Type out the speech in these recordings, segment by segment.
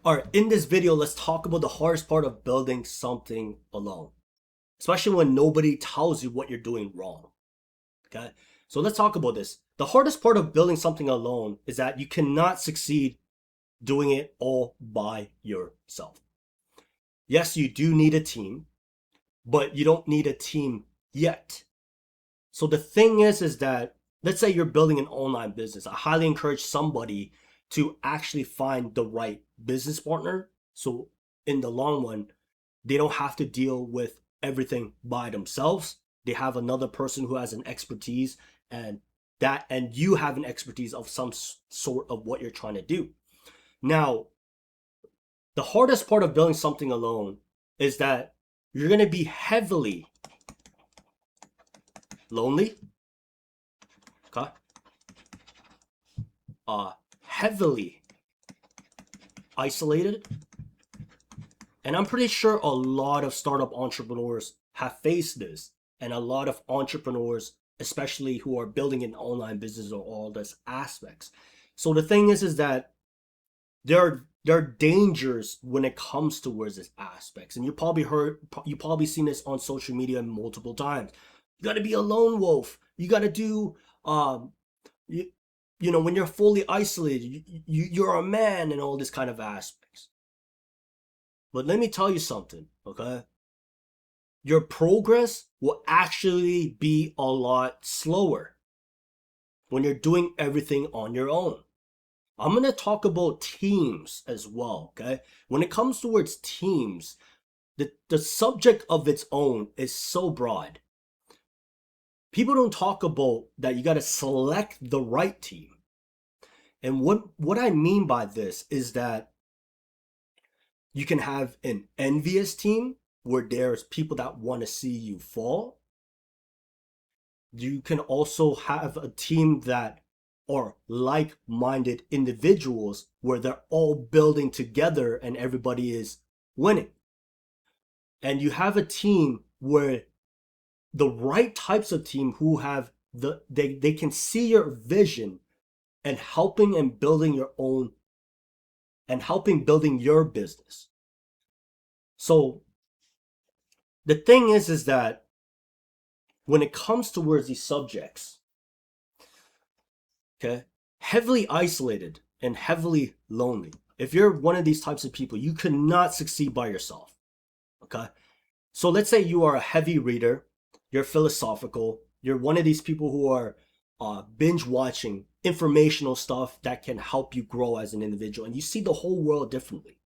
All right, in this video, let's talk about the hardest part of building something alone, especially when nobody tells you what you're doing wrong. Okay, so let's talk about this. The hardest part of building something alone is that you cannot succeed doing it all by yourself. Yes, you do need a team, but you don't need a team yet. So the thing is that let's say you're building an online business. I highly encourage somebody to actually find the right business partner. So in the long run, they don't have to deal with everything by themselves. They have another person who has an expertise and you have an expertise of some sort of what you're trying to do. Now, the hardest part of building something alone is that you're going to be heavily lonely, okay? Heavily isolated. And I'm pretty sure a lot of startup entrepreneurs have faced this. And a lot of entrepreneurs, especially who are building an online business or all these aspects. So the thing is that there are dangers when it comes towards these aspects. And you probably seen this on social media multiple times. You got to be a lone wolf. You got to do, when you're fully isolated, you're a man and all this kind of aspects. But let me tell you something, okay? Your progress will actually be a lot slower when you're doing everything on your own. I'm going to talk about teams as well, okay? When it comes towards teams, the subject of its own is so broad. People don't talk about that you got to select the right team. And what I mean by this is that you can have an envious team where there's people that want to see you fall. You can also have a team that are like-minded individuals where they're all building together and everybody is winning. And you have a team where the right types of team who have they can see your vision and helping and building your own and helping building your business. So the thing is that when it comes towards these subjects, okay, heavily isolated and heavily lonely. If you're one of these types of people, you cannot succeed by yourself. Okay. So let's say you are a heavy reader, you're philosophical, you're one of these people who are binge watching informational stuff that can help you grow as an individual, and you see the whole world differently.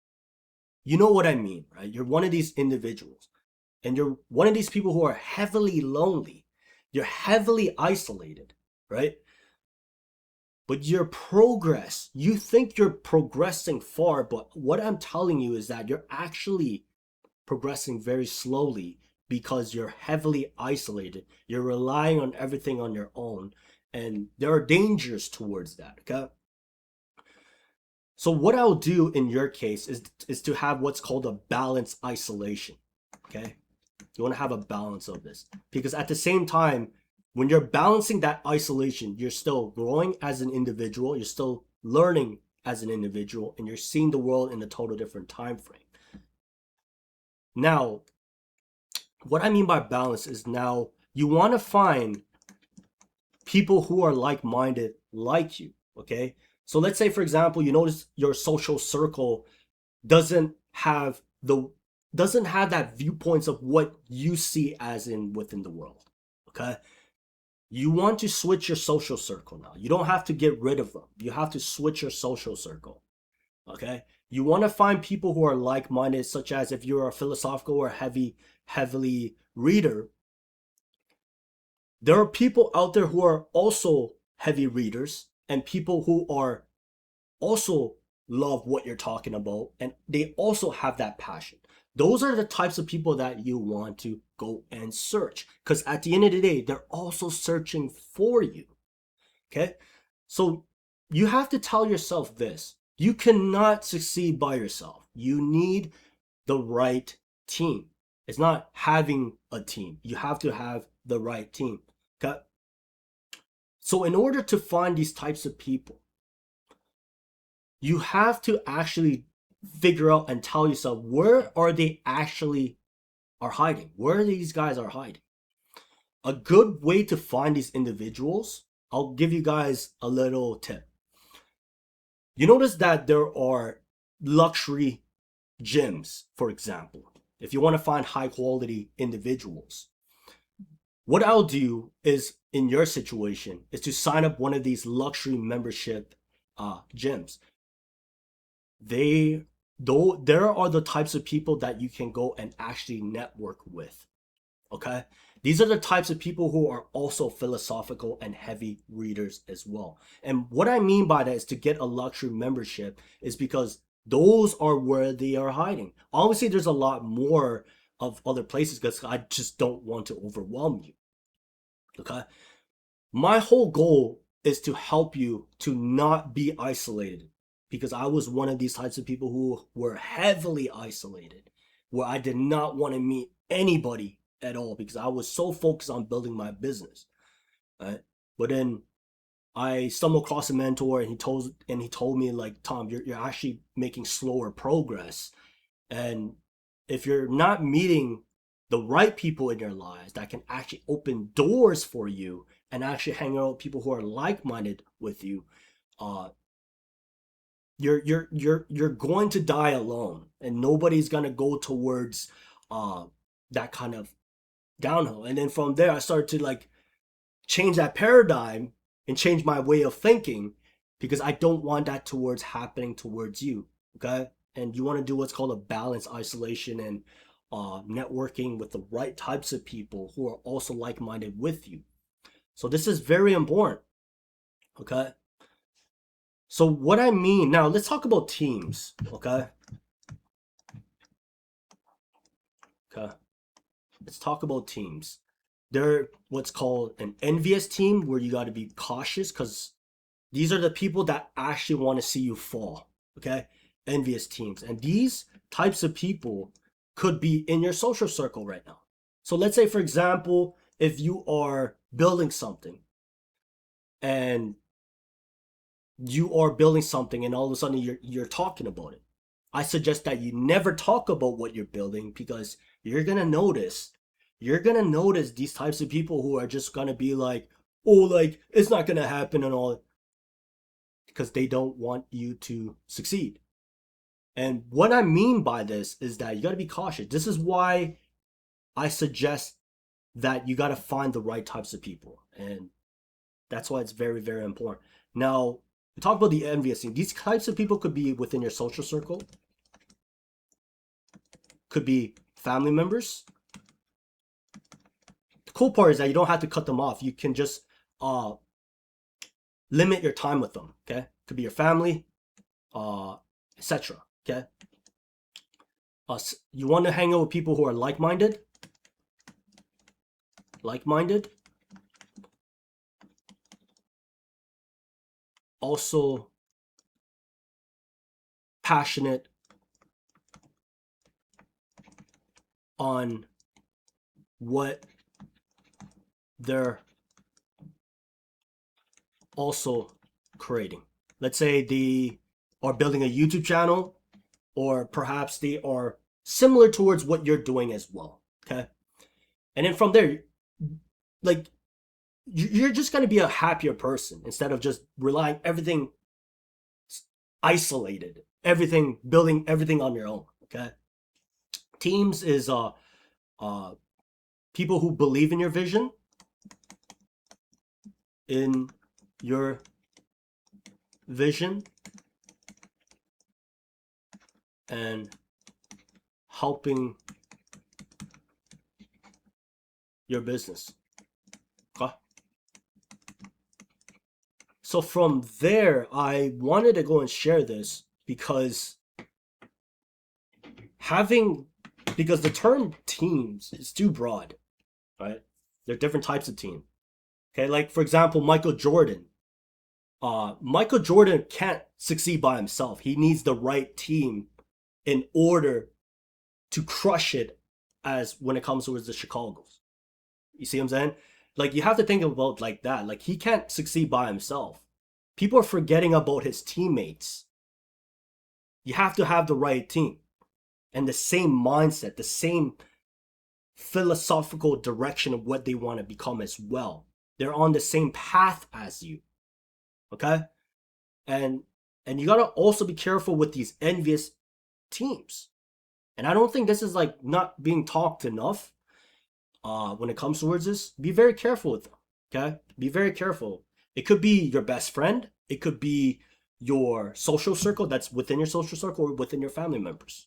You know what I mean, right? You're one of these individuals, and you're one of these people who are heavily lonely. You're heavily isolated, right? But your progress, you think you're progressing far, but what I'm telling you is that you're actually progressing very slowly because you're heavily isolated. You're relying on everything on your own, and there are dangers towards that, okay? So what I'll do in your case is to have what's called a balanced isolation, okay? You want to have a balance of this because at the same time, when you're balancing that isolation, you're still growing as an individual, you're still learning as an individual, and you're seeing the world in a total different time frame. Now, what I mean by balance is now you want to find people who are like-minded like you, okay? So let's say, for example, you notice your social circle doesn't have that viewpoints of what you see as in within the world, okay? You want to switch your social circle now. You don't have to get rid of them. You have to switch your social circle, okay? You want to find people who are like-minded, such as if you're a philosophical or heavily reader. There are people out there who are also heavy readers and people who are also love what you're talking about and they also have that passion. Those are the types of people that you want to go and search because at the end of the day, they're also searching for you. Okay? So you have to tell yourself this. You cannot succeed by yourself. You need the right team. It's not having a team. You have to have the right team. Okay? So in order to find these types of people, you have to actually figure out and tell yourself, where are they actually are hiding? Where these guys are hiding? A good way to find these individuals, I'll give you guys a little tip. You notice that there are luxury gyms, for example. If you want to find high quality individuals, what I'll do is, in your situation, is to sign up one of these luxury membership gyms. They though there are the types of people that you can go and actually network with. Okay, these are the types of people who are also philosophical and heavy readers as well. And what I mean by that is, to get a luxury membership is because those are where they are hiding. Obviously there's a lot more of other places, because I just don't want to overwhelm you. Okay, my whole goal is to help you to not be isolated, because I was one of these types of people who were heavily isolated, where I did not want to meet anybody at all because I was so focused on building my business. Right? But then I stumbled across a mentor, and he told me, like, Tom, you're actually making slower progress, and if you're not meeting the right people in your lives that can actually open doors for you and actually hang out with people who are like-minded with you, uh, you're going to die alone, and nobody's gonna go towards uh that kind of downhill. And then from there, I started to, like, change that paradigm and change my way of thinking, because I don't want that towards happening towards you. Okay, and you want to do what's called a balanced isolation, and networking with the right types of people who are also like-minded with you. So this is very important. Okay, so what I mean now, let's talk about teams. Okay, okay, let's talk about teams. They're what's called an envious team, where you got to be cautious, because these are the people that actually want to see you fall. Okay, envious teams, and these types of people could be in your social circle right now. So let's say, for example, if you are building something, and and all of a sudden you're talking about it, I suggest that you never talk about what you're building, because you're gonna notice these types of people who are just gonna be like, oh, like, it's not gonna happen and all, because they don't want you to succeed. And what I mean by this is that you got to be cautious. This is why I suggest that you got to find the right types of people, and that's why it's very, very important. Now, we talk about the envious thing. These types of people could be within your social circle, could be family members. The cool part is that you don't have to cut them off. You can just limit your time with them. Okay, could be your family, etc. Okay, you want to hang out with people who are like-minded, also passionate on what they're also creating. Let's say they are building a YouTube channel, or perhaps they are similar towards what you're doing as well. Okay, and then from there, like, you're just going to be a happier person, instead of just relying everything isolated, everything building everything on your own. Okay, teams is uh people who believe in your vision, in your vision, and helping your business. Okay, so from there, I wanted to go and share this, because having because the term teams is too broad, right? There are different types of team. Okay, like, for example, Michael Jordan. Michael Jordan can't succeed by himself. He needs the right team in order to crush it, as when it comes towards the Chicago's. You see what I'm saying? Like, you have to think about like that. Like, he can't succeed by himself. People are forgetting about his teammates. You have to have the right team and the same mindset, the same philosophical direction of what they want to become as well. They're on the same path as you. Okay? And you gotta also be careful with these envious teams. And I don't think this is like not being talked enough when it comes towards this. Be very careful with them. Okay? Be very careful. It could be your best friend, it could be your social circle that's within your social circle or within your family members.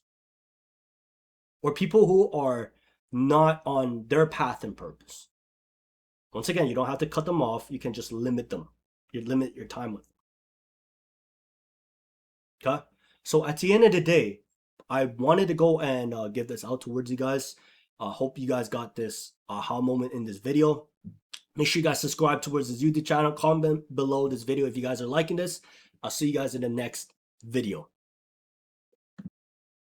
Or people who are not on their path and purpose. Once again, you don't have to cut them off. You can just limit them. You limit your time with them. Okay? So at the end of the day, I wanted to go and give this out towards you guys. Hope you guys got this aha moment in this video. Make sure you guys subscribe towards this YouTube channel. Comment below this video if you guys are liking this. I'll see you guys in the next video.